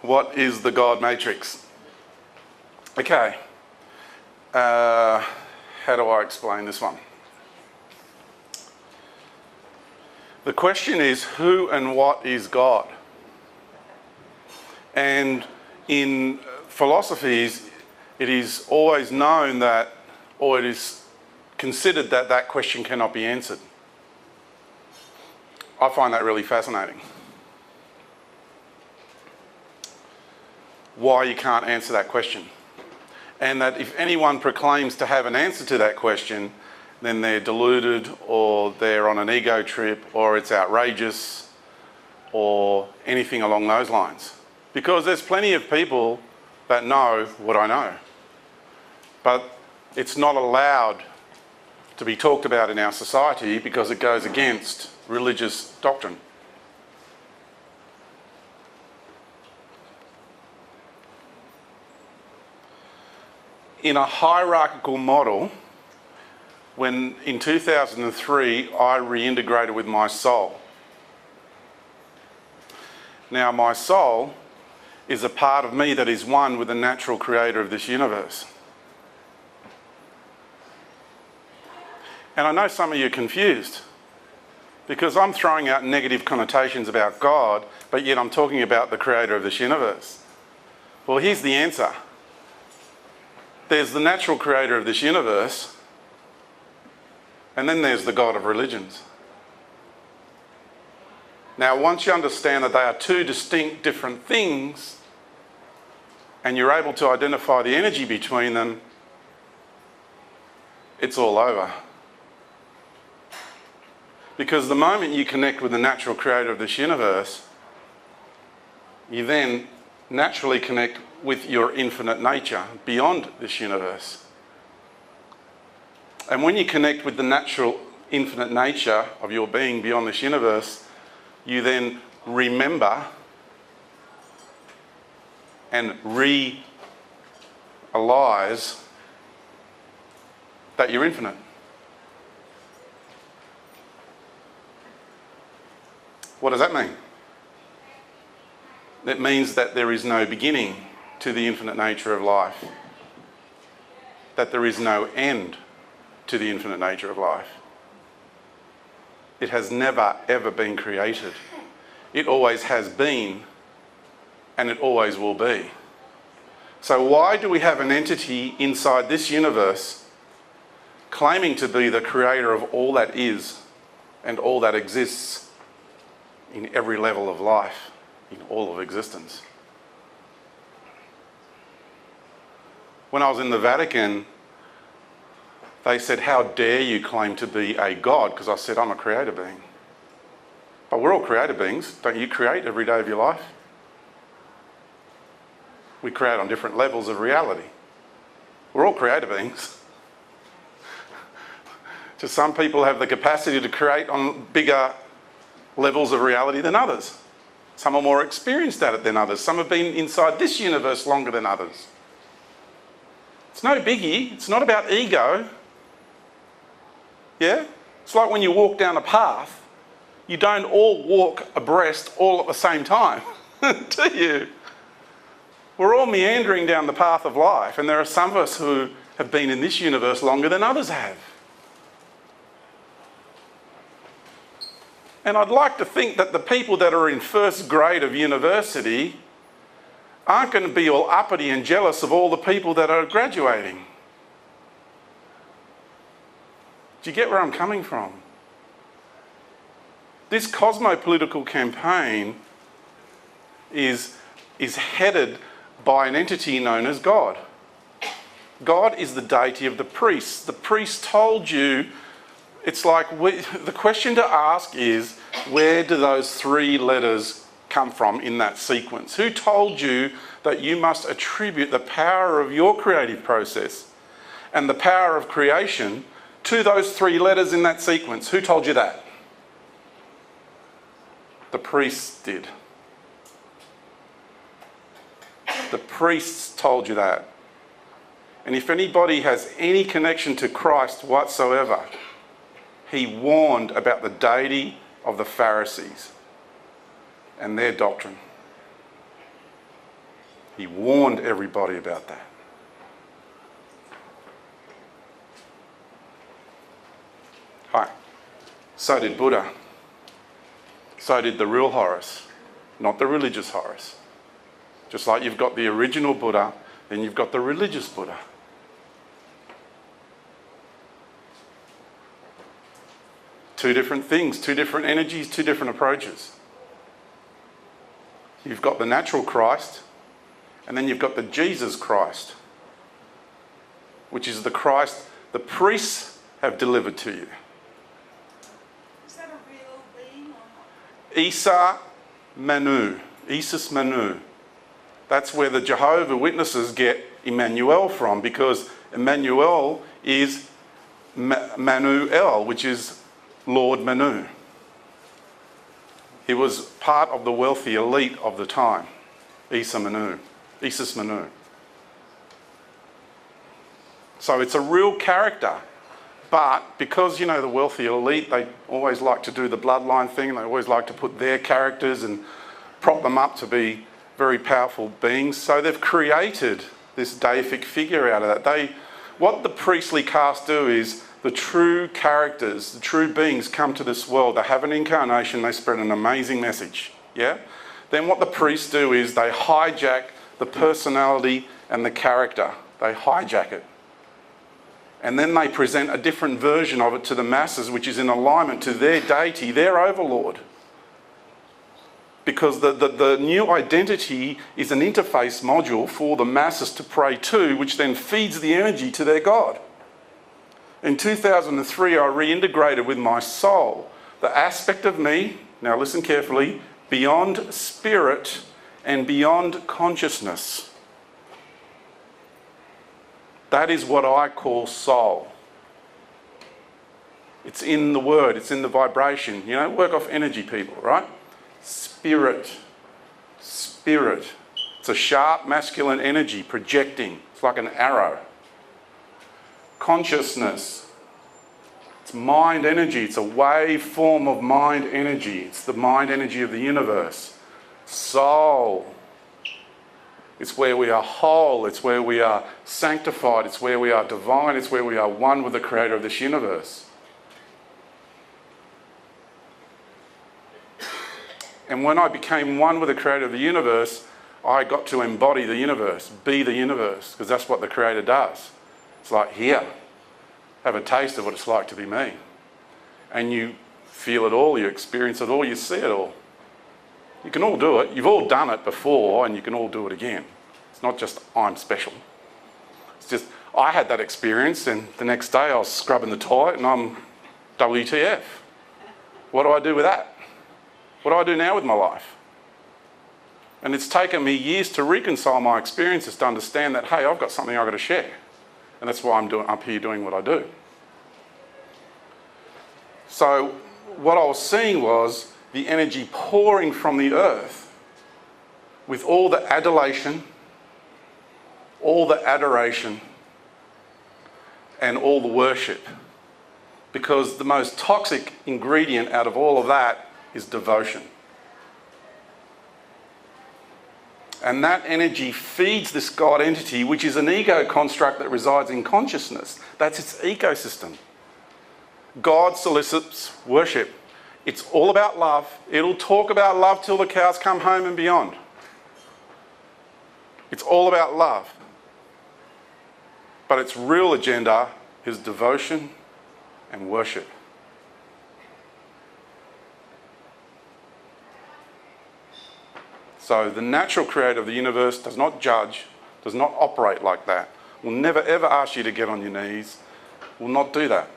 What is the God matrix? Okay. How do I explain this one? The question is, who and what is God? And in philosophies, it is always known that, or it is considered that that question cannot be answered. I find that really fascinating. Why you can't answer that question. And that if anyone proclaims to have an answer to that question, then they're deluded, or they're on an ego trip, or it's outrageous, or anything along those lines. Because there's plenty of people that know what I know. But it's not allowed to be talked about in our society because it goes against religious doctrine. In a hierarchical model, when in 2003 I reintegrated with my soul. Now my soul is a part of me that is one with the natural creator of this universe. And I know some of you are confused because I'm throwing out negative connotations about God, but yet I'm talking about the creator of this universe. Well, here's the answer. There's the natural creator of this universe, and then there's the God of religions. Now, once you understand that they are two distinct, different things, and you're able to identify the energy between them, it's all over. Because the moment you connect with the natural creator of this universe, you then naturally connect with your infinite nature beyond this universe. And when you connect with the natural infinite nature of your being beyond this universe, you then remember and realize that you're infinite. What does that mean? It means that there is no beginning to the infinite nature of life. That there is no end to the infinite nature of life. It has never, ever been created. It always has been, and it always will be. So why do we have an entity inside this universe claiming to be the creator of all that is and all that exists in every level of life, in all of existence? When I was in the Vatican, they said, "How dare you claim to be a God?" Because I said, "I'm a creator being." But we're all creator beings. Don't you create every day of your life? We create on different levels of reality. We're all creator beings. Just some people have the capacity to create on bigger levels of reality than others. Some are more experienced at it than others. Some have been inside this universe longer than others. It's no biggie. It's not about ego. Yeah? It's like when you walk down a path, you don't all walk abreast all at the same time, do you? We're all meandering down the path of life, and there are some of us who have been in this universe longer than others have. And I'd like to think that the people that are in first grade of university aren't going to be all uppity and jealous of all the people that are graduating. Do you get where I'm coming from? This cosmopolitical campaign is headed by an entity known as God. God is the deity of the priests. The priest told you, it's like, the question to ask is, where do those three letters come from in that sequence? Who told you that you must attribute the power of your creative process and the power of creation to those three letters in that sequence? Who told you that? The priests did. The priests told you that. And if anybody has any connection to Christ whatsoever, he warned about the deity of the Pharisees and their doctrine. He warned everybody about that. Hi. So did Buddha. So did the real Horus, not the religious Horus. Just like you've got the original Buddha, then you've got the religious Buddha. Two different things, two different energies, two different approaches. You've got the natural Christ, and then you've got the Jesus Christ, which is the Christ the priests have delivered to you. Is that a real being or not? Isa Manu, Isis Manu. That's where the Jehovah Witnesses get Emmanuel from, because Emmanuel is Manuel, which is Lord Manu. He was part of the wealthy elite of the time, Isis Manu. So it's a real character, but because, you know, the wealthy elite, they always like to do the bloodline thing, they always like to put their characters and prop them up to be very powerful beings, so they've created this deific figure out of that. What the priestly caste do is, the true characters, the true beings come to this world, they have an incarnation, they spread an amazing message, yeah? Then what the priests do is they hijack the personality and the character. They hijack it. And then they present a different version of it to the masses, which is in alignment to their deity, their overlord. Because the new identity is an interface module for the masses to pray to, which then feeds the energy to their God. In 2003, I reintegrated with my soul the aspect of me, now listen carefully, beyond spirit and beyond consciousness. That is what I call soul. It's in the word, it's in the vibration. You know, work off energy, people, right? Spirit. Spirit. It's a sharp masculine energy projecting. It's like an arrow. Consciousness. It's mind energy. It's a wave form of mind energy. It's the mind energy of the universe. Soul. It's where we are whole. It's where we are sanctified. It's where we are divine. It's where we are one with the creator of this universe. And when I became one with the creator of the universe, I got to embody the universe, be the universe, because that's what the creator does. It's like, here, have a taste of what it's like to be me. And you feel it all, you experience it all, you see it all. You can all do it. You've all done it before, and you can all do it again. It's not just, I'm special. It's just, I had that experience, and the next day I was scrubbing the toilet, and I'm WTF. What do I do with that? What do I do now with my life? And it's taken me years to reconcile my experiences, to understand that, hey, I've got something I've got to share. And that's why I'm up here doing what I do. So what I was seeing was the energy pouring from the earth with all the adulation, all the adoration, and all the worship. Because the most toxic ingredient out of all of that is devotion. And that energy feeds this God entity, which is an ego construct that resides in consciousness. That's its ecosystem. God solicits worship. It's all about love. It'll talk about love till the cows come home and beyond. It's all about love. But its real agenda is devotion and worship. So the natural creator of the universe does not judge, does not operate like that. Will never ever ask you to get on your knees. Will not do that.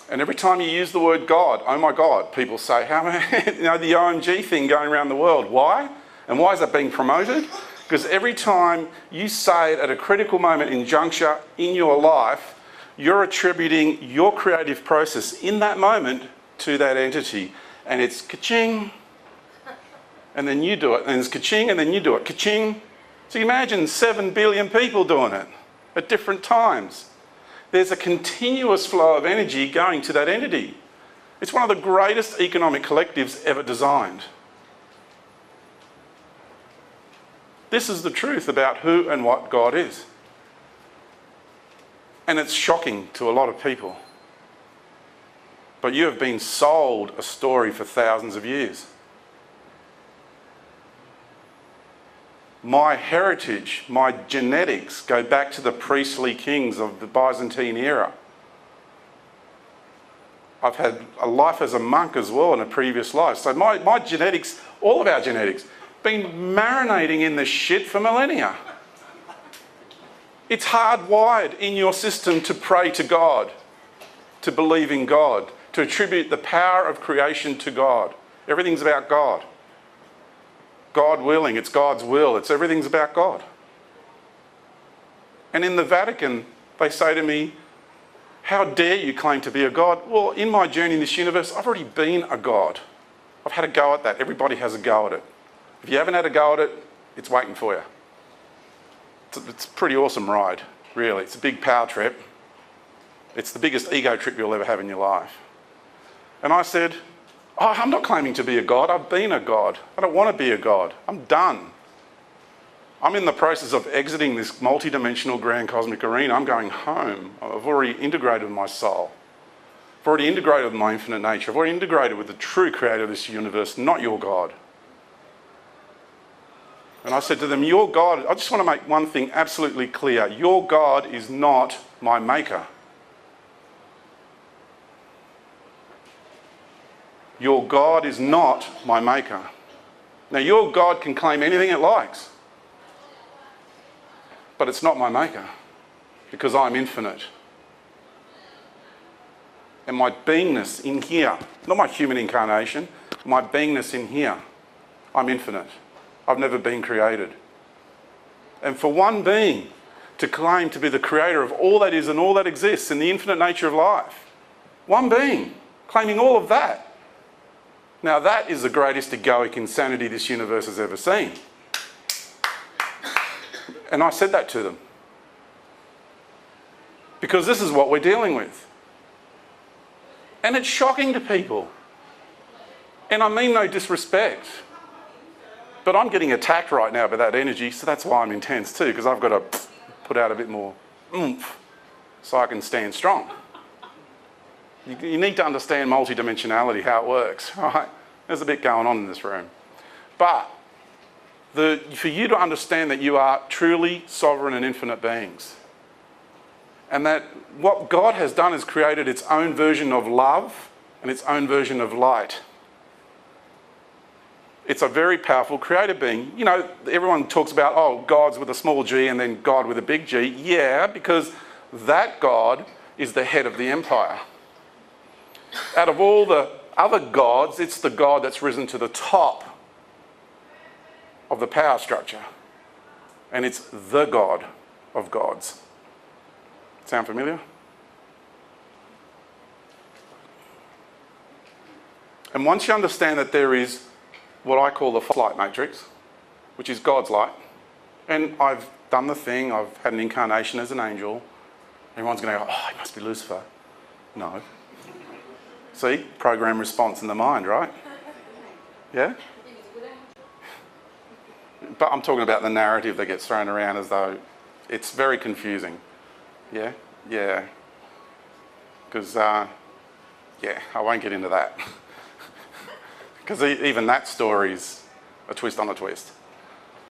And every time you use the word God, oh my God, people say, how you know, the OMG thing going around the world. Why? And why is that being promoted? Because every time you say it at a critical moment in juncture in your life, you're attributing your creative process in that moment to that entity. And it's ka-ching. And then you do it, and it's ka-ching, and then you do it, ka-ching. So you imagine 7 billion people doing it at different times. There's a continuous flow of energy going to that entity. It's one of the greatest economic collectives ever designed. This is the truth about who and what God is. And it's shocking to a lot of people. But you have been sold a story for thousands of years. My heritage, my genetics go back to the priestly kings of the Byzantine era. I've had a life as a monk as well in a previous life. So my genetics, all of our genetics, been marinating in this shit for millennia. It's hardwired in your system to pray to God, to believe in God, to attribute the power of creation to God. Everything's about God. God willing, it's God's will, everything's about God. And in the Vatican, they say to me, how dare you claim to be a God? Well, in my journey in this universe, I've already been a God. I've had a go at that. Everybody has a go at it. If you haven't had a go at it, it's waiting for you. It's a pretty awesome ride, really. It's a big power trip. It's the biggest ego trip you'll ever have in your life. And I said, oh, I'm not claiming to be a God. I've been a God. I don't want to be a God. I'm done. I'm in the process of exiting this multi-dimensional grand cosmic arena. I'm going home. I've already integrated with my soul. I've already integrated with my infinite nature. I've already integrated with the true creator of this universe, not your God. And I said to them, your God, I just want to make one thing absolutely clear. Your God is not my maker. Your God is not my maker. Now, your God can claim anything it likes, but it's not my maker because I'm infinite. And my beingness in here, not my human incarnation, my beingness in here, I'm infinite. I've never been created. And for one being to claim to be the creator of all that is and all that exists in the infinite nature of life, one being claiming all of that, now that is the greatest egoic insanity this universe has ever seen. And I said that to them. Because this is what we're dealing with. And it's shocking to people. And I mean no disrespect. But I'm getting attacked right now by that energy, so that's why I'm intense too, because I've got to put out a bit more oomph so I can stand strong. You need to understand multidimensionality, how it works, right? There's a bit going on in this room. But for you to understand that you are truly sovereign and infinite beings, and that what God has done is created its own version of love and its own version of light. It's a very powerful creator being. You know, everyone talks about, oh, God's with a small g and then God with a big G. Yeah, because that God is the head of the empire. Out of all the other gods, it's the God that's risen to the top of the power structure. And it's the God of gods. Sound familiar? And once you understand that there is what I call the light matrix, which is God's light, and I've done the thing, I've had an incarnation as an angel, everyone's going to go, oh, he must be Lucifer. No. See, program response in the mind, right? Yeah? But I'm talking about the narrative that gets thrown around as though it's very confusing. Yeah? Yeah. Because, yeah, I won't get into that. Because even that story's a twist on a twist.